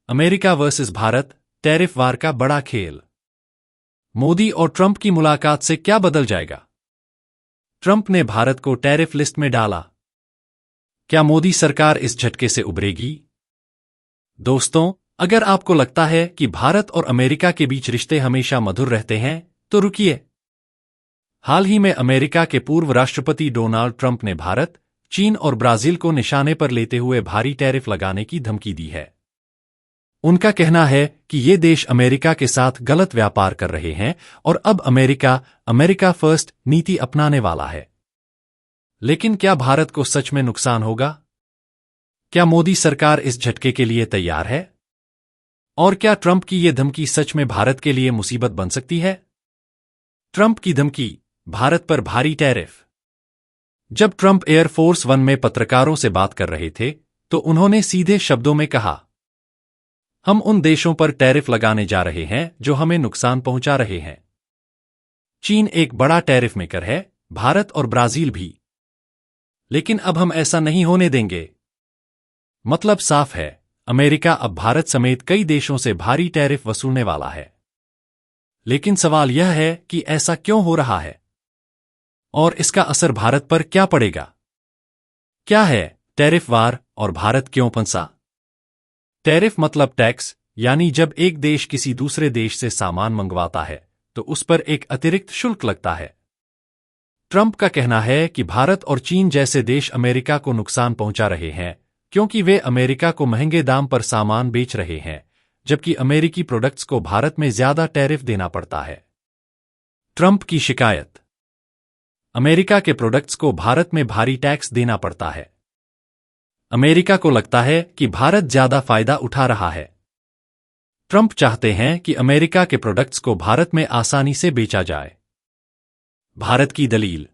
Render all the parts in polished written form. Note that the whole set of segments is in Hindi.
अमेरिका वर्सेस भारत, टैरिफ वार का बड़ा खेल। मोदी और ट्रंप की मुलाकात से क्या बदल जाएगा? ट्रंप ने भारत को टैरिफ लिस्ट में डाला। क्या मोदी सरकार इस झटके से उबरेगी? दोस्तों, अगर आपको लगता है कि भारत और अमेरिका के बीच रिश्ते हमेशा मधुर रहते हैं, तो रुकिए। हाल ही में अमेरिका के पूर्व राष्ट्रपति डोनाल्ड ट्रंप ने भारत, चीन और ब्राजील को निशाने पर लेते हुए भारी टैरिफ लगाने की धमकी दी है। उनका कहना है कि ये देश अमेरिका के साथ गलत व्यापार कर रहे हैं और अब अमेरिका फर्स्ट नीति अपनाने वाला है। लेकिन क्या भारत को सच में नुकसान होगा? क्या मोदी सरकार इस झटके के लिए तैयार है? और क्या ट्रंप की ये धमकी सच में भारत के लिए मुसीबत बन सकती है? ट्रंप की धमकी, भारत पर भारी टैरिफ। जब ट्रंप एयरफोर्स वन में पत्रकारों से बात कर रहे थे, तो उन्होंने सीधे शब्दों में कहा, हम उन देशों पर टैरिफ लगाने जा रहे हैं जो हमें नुकसान पहुंचा रहे हैं। चीन एक बड़ा टैरिफ मेकर है, भारत और ब्राजील भी। लेकिन अब हम ऐसा नहीं होने देंगे। मतलब साफ है, अमेरिका अब भारत समेत कई देशों से भारी टैरिफ वसूलने वाला है। लेकिन सवाल यह है कि ऐसा क्यों हो रहा है? और इसका असर भारत पर क्या पड़ेगा? क्या है टैरिफ वार और भारत क्यों फंसा? टैरिफ मतलब टैक्स, यानी जब एक देश किसी दूसरे देश से सामान मंगवाता है तो उस पर एक अतिरिक्त शुल्क लगता है। ट्रंप का कहना है कि भारत और चीन जैसे देश अमेरिका को नुकसान पहुंचा रहे हैं क्योंकि वे अमेरिका को महंगे दाम पर सामान बेच रहे हैं, जबकि अमेरिकी प्रोडक्ट्स को भारत में ज्यादा टैरिफ देना पड़ता है। ट्रंप की शिकायत, अमेरिका के प्रोडक्ट्स को भारत में भारी टैक्स देना पड़ता है। अमेरिका को लगता है कि भारत ज्यादा फायदा उठा रहा है। ट्रंप चाहते हैं कि अमेरिका के प्रोडक्ट्स को भारत में आसानी से बेचा जाए। भारत की दलील,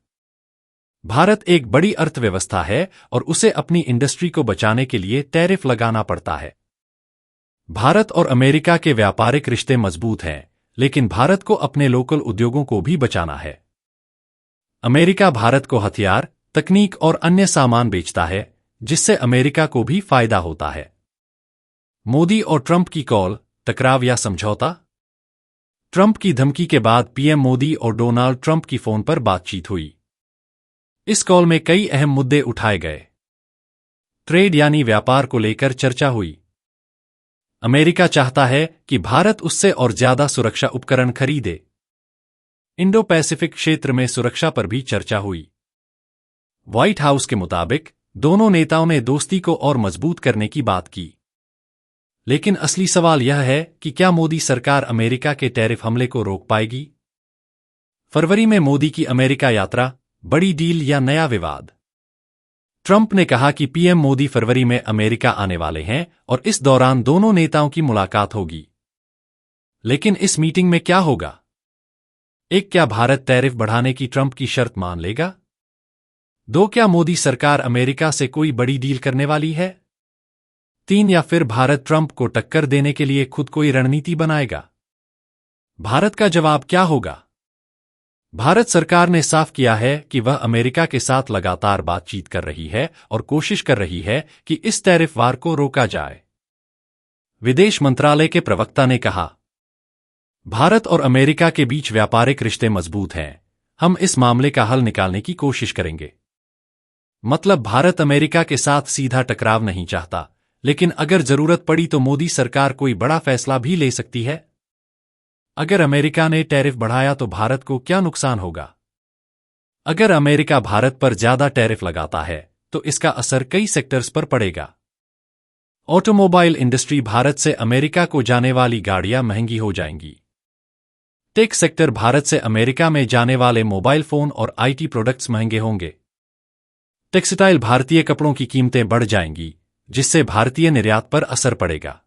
भारत एक बड़ी अर्थव्यवस्था है और उसे अपनी इंडस्ट्री को बचाने के लिए टैरिफ लगाना पड़ता है। भारत और अमेरिका के व्यापारिक रिश्ते मजबूत हैं, लेकिन भारत को अपने लोकल उद्योगों को भी बचाना है। अमेरिका भारत को हथियार, तकनीक और अन्य सामान बेचता है, जिससे अमेरिका को भी फायदा होता है। मोदी और ट्रंप की कॉल, टकराव या समझौता? ट्रंप की धमकी के बाद पीएम मोदी और डोनाल्ड ट्रंप की फोन पर बातचीत हुई। इस कॉल में कई अहम मुद्दे उठाए गए। ट्रेड यानी व्यापार को लेकर चर्चा हुई। अमेरिका चाहता है कि भारत उससे और ज्यादा सुरक्षा उपकरण खरीदे। इंडो पैसिफिक क्षेत्र में सुरक्षा पर भी चर्चा हुई। व्हाइट हाउस के मुताबिक दोनों नेताओं ने दोस्ती को और मजबूत करने की बात की। लेकिन असली सवाल यह है कि क्या मोदी सरकार अमेरिका के टैरिफ हमले को रोक पाएगी? फरवरी में मोदी की अमेरिका यात्रा, बड़ी डील या नया विवाद? ट्रंप ने कहा कि पीएम मोदी फरवरी में अमेरिका आने वाले हैं और इस दौरान दोनों नेताओं की मुलाकात होगी। लेकिन इस मीटिंग में क्या होगा? क्या भारत टैरिफ बढ़ाने की ट्रंप की शर्त मान लेगा? 2, क्या मोदी सरकार अमेरिका से कोई बड़ी डील करने वाली है? 3, या फिर भारत ट्रंप को टक्कर देने के लिए खुद कोई रणनीति बनाएगा? भारत का जवाब क्या होगा? भारत सरकार ने साफ किया है कि वह अमेरिका के साथ लगातार बातचीत कर रही है और कोशिश कर रही है कि इस टैरिफ वार को रोका जाए। विदेश मंत्रालय के प्रवक्ता ने कहा, भारत और अमेरिका के बीच व्यापारिक रिश्ते मजबूत हैं। हम इस मामले का हल निकालने की कोशिश करेंगे। मतलब भारत अमेरिका के साथ सीधा टकराव नहीं चाहता, लेकिन अगर जरूरत पड़ी तो मोदी सरकार कोई बड़ा फैसला भी ले सकती है। अगर अमेरिका ने टैरिफ बढ़ाया तो भारत को क्या नुकसान होगा? अगर अमेरिका भारत पर ज्यादा टैरिफ लगाता है तो इसका असर कई सेक्टर्स पर पड़ेगा। ऑटोमोबाइल इंडस्ट्री, भारत से अमेरिका को जाने वाली गाड़ियां महंगी हो जाएंगी। टेक सेक्टर, भारत से अमेरिका में जाने वाले मोबाइल फोन और आईटी प्रोडक्ट्स महंगे होंगे। टेक्सटाइल, भारतीय कपड़ों की कीमतें बढ़ जाएंगी, जिससे भारतीय निर्यात पर असर पड़ेगा।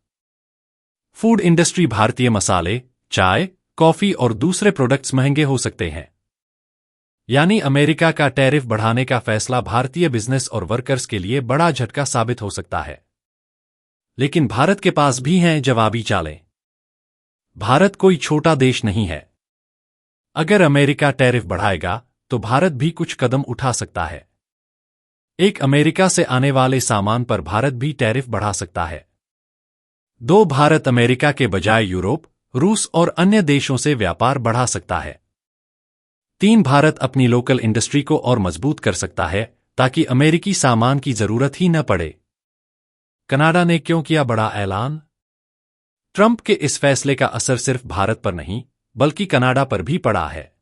फूड इंडस्ट्री, भारतीय मसाले, चाय, कॉफी और दूसरे प्रोडक्ट्स महंगे हो सकते हैं। यानी अमेरिका का टैरिफ बढ़ाने का फैसला भारतीय बिजनेस और वर्कर्स के लिए बड़ा झटका साबित हो सकता है। लेकिन भारत के पास भी हैं जवाबी चालें। भारत कोई छोटा देश नहीं है। अगर अमेरिका टैरिफ बढ़ाएगा तो भारत भी कुछ कदम उठा सकता है। अमेरिका से आने वाले सामान पर भारत भी टैरिफ बढ़ा सकता है। 2. भारत अमेरिका के बजाय यूरोप, रूस और अन्य देशों से व्यापार बढ़ा सकता है। 3. भारत अपनी लोकल इंडस्ट्री को और मजबूत कर सकता है ताकि अमेरिकी सामान की जरूरत ही न पड़े। कनाडा ने क्यों किया बड़ा ऐलान? ट्रंप के इस फैसले का असर सिर्फ भारत पर नहीं बल्कि कनाडा पर भी पड़ा है।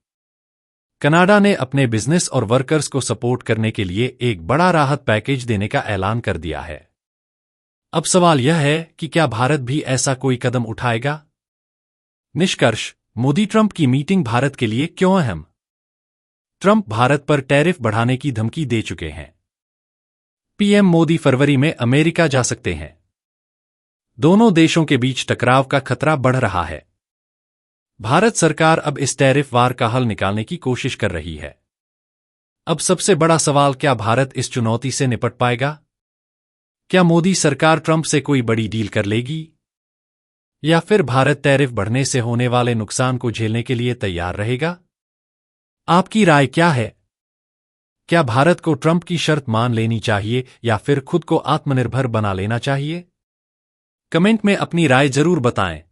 कनाडा ने अपने बिजनेस और वर्कर्स को सपोर्ट करने के लिए एक बड़ा राहत पैकेज देने का ऐलान कर दिया है। अब सवाल यह है कि क्या भारत भी ऐसा कोई कदम उठाएगा? निष्कर्ष: मोदी ट्रंप की मीटिंग भारत के लिए क्यों अहम? ट्रंप भारत पर टैरिफ बढ़ाने की धमकी दे चुके हैं। पीएम मोदी फरवरी में अमेरिका जा सकते हैं। दोनों देशों के बीच टकराव का खतरा बढ़ रहा है। भारत सरकार अब इस टैरिफ वार का हल निकालने की कोशिश कर रही है। अब सबसे बड़ा सवाल, क्या भारत इस चुनौती से निपट पाएगा? क्या मोदी सरकार ट्रंप से कोई बड़ी डील कर लेगी? या फिर भारत टैरिफ बढ़ने से होने वाले नुकसान को झेलने के लिए तैयार रहेगा? आपकी राय क्या है? क्या भारत को ट्रंप की शर्त मान लेनी चाहिए या फिर खुद को आत्मनिर्भर बना लेना चाहिए? कमेंट में अपनी राय जरूर बताएं।